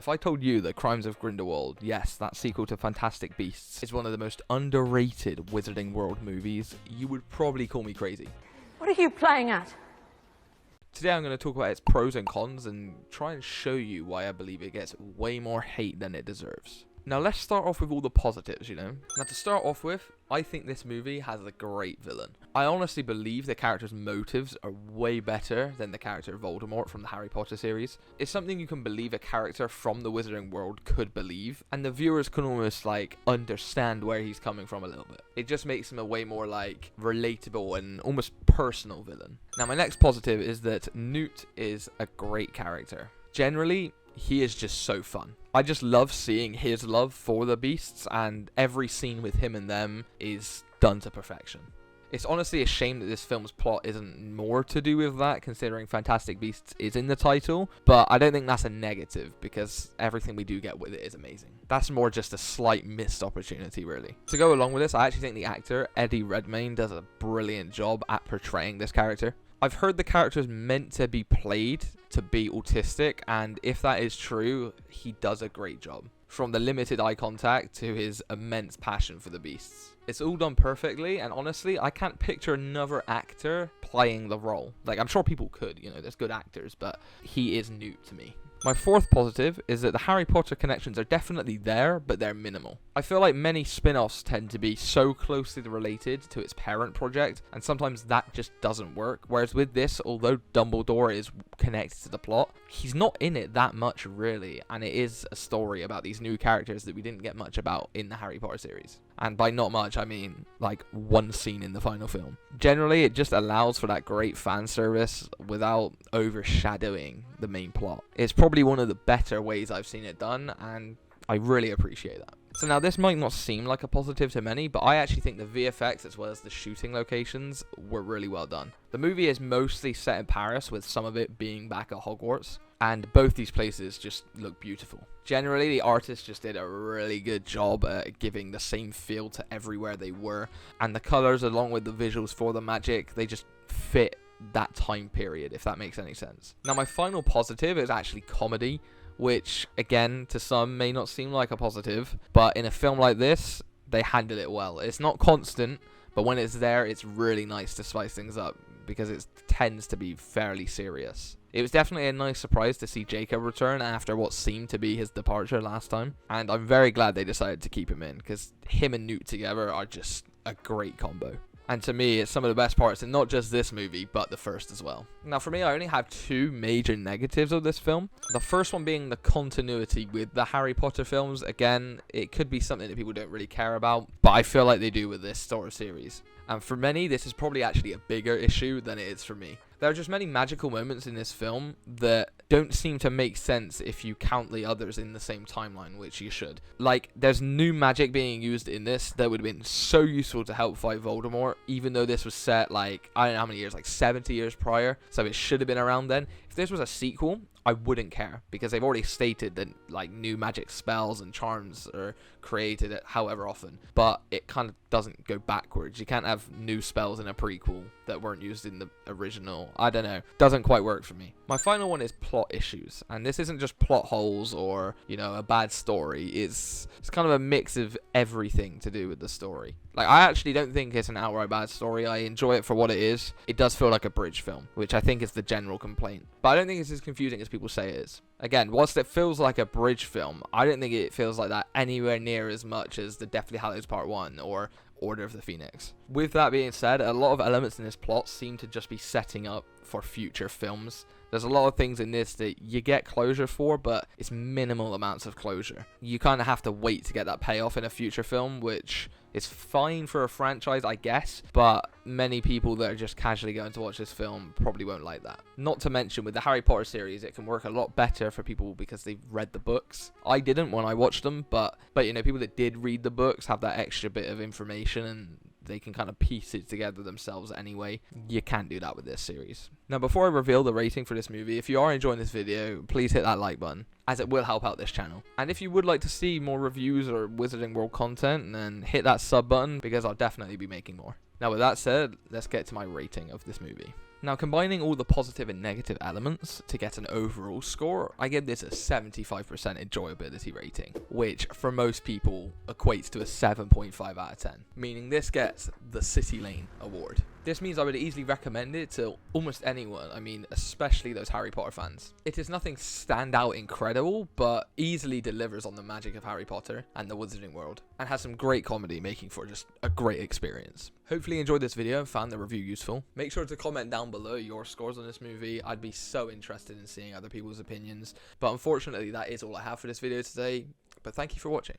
If I told you that Crimes of Grindelwald, yes, that sequel to Fantastic Beasts, is one of the most underrated Wizarding World movies, you would probably call me crazy. What are you playing at? Today I'm going to talk about its pros and cons and try and show you why I believe it gets way more hate than it deserves. Now let's start off with all the positives, Now to start off with, I think this movie has a great villain. I honestly believe the character's motives are way better than the character Voldemort from the Harry Potter series. It's something you can believe a character from the Wizarding World could believe, and the viewers can almost understand where he's coming from a little bit. It just makes him a way more relatable and almost personal villain. Now my next positive is that Newt is a great character. Generally, he is just so fun. I just love seeing his love for the beasts, and every scene with him and them is done to perfection. It's honestly a shame that this film's plot isn't more to do with that, considering Fantastic Beasts is in the title, but I don't think that's a negative, because everything we do get with it is amazing. That's more just a slight missed opportunity, really. To go along with this, I actually think the actor, Eddie Redmayne, does a brilliant job at portraying this character. I've heard the character is meant to be played to be autistic, and if that is true, he does a great job. From the limited eye contact to his immense passion for the beasts. It's all done perfectly, and honestly, I can't picture another actor playing the role. I'm sure people could, there's good actors, but he is new to me. My fourth positive is that the Harry Potter connections are definitely there, but they're minimal. I feel like many spin-offs tend to be so closely related to its parent project, and sometimes that just doesn't work. Whereas with this, although Dumbledore is connected to the plot, he's not in it that much really, and it is a story about these new characters that we didn't get much about in the Harry Potter series. And by not much, I mean one scene in the final film. Generally, it just allows for that great fan service without overshadowing the main plot. It's probably one of the better ways I've seen it done, and I really appreciate that. So now this might not seem like a positive to many, but I actually think the VFX as well as the shooting locations were really well done. The movie is mostly set in Paris, with some of it being back at Hogwarts, and both these places just look beautiful. Generally, the artists just did a really good job at giving the same feel to everywhere they were, and the colors along with the visuals for the magic, they just fit that time period, if that makes any sense. Now my final positive is actually comedy, which again to some may not seem like a positive, but in a film like this they handle it well. It's not constant, but when it's there, it's really nice to spice things up because it tends to be fairly serious. It was definitely a nice surprise to see Jacob return after what seemed to be his departure last time, and I'm very glad they decided to keep him in, because him and Newt together are just a great combo. And to me, it's some of the best parts in not just this movie, but the first as well. Now for me, I only have two major negatives of this film. The first one being the continuity with the Harry Potter films. Again, it could be something that people don't really care about, but I feel like they do with this sort of series. And for many, this is probably actually a bigger issue than it is for me. There are just many magical moments in this film that don't seem to make sense if you count the others in the same timeline, which you should. There's new magic being used in this that would have been so useful to help fight Voldemort, even though this was set I don't know how many years, 70 years prior, so it should have been around then. If this was a sequel, I wouldn't care, because they've already stated that new magic spells and charms are created at however often, but it kind of doesn't go backwards. You can't have new spells in a prequel that weren't used in the original. I don't know, doesn't quite work for me. My final one is plot issues, and this isn't just plot holes or a bad story. It's kind of a mix of everything to do with the story. I actually don't think it's an outright bad story. I enjoy it for what it is. It does feel like a bridge film, which I think is the general complaint. But I don't think it's as confusing as people say it is. Again, whilst it feels like a bridge film, I don't think it feels like that anywhere near as much as the Deathly Hallows Part 1 or Order of the Phoenix. With that being said, a lot of elements in this plot seem to just be setting up for future films. There's a lot of things in this that you get closure for, but it's minimal amounts of closure. You kind of have to wait to get that payoff in a future film, which is fine for a franchise, I guess, but many people that are just casually going to watch this film probably won't like that. Not to mention, with the Harry Potter series, it can work a lot better for people because they've read the books. I didn't when I watched them, but people that did read the books have that extra bit of information, and they can kind of piece it together themselves anyway. You can't do that with this series. Now, before I reveal the rating for this movie, if you are enjoying this video, please hit that like button, as it will help out this channel. And if you would like to see more reviews or Wizarding World content, then hit that sub button, because I'll definitely be making more. Now, with that said, let's get to my rating of this movie. Now, combining all the positive and negative elements to get an overall score, I give this a 75% enjoyability rating, which for most people equates to a 7.5 out of 10, meaning this gets the City Lane award. This means I would easily recommend it to almost anyone, I mean, especially those Harry Potter fans. It is nothing standout incredible, but easily delivers on the magic of Harry Potter and the Wizarding World, and has some great comedy, making for just a great experience. Hopefully you enjoyed this video and found the review useful. Make sure to comment down below your scores on this movie. I'd be so interested in seeing other people's opinions, but unfortunately that is all I have for this video today, but thank you for watching.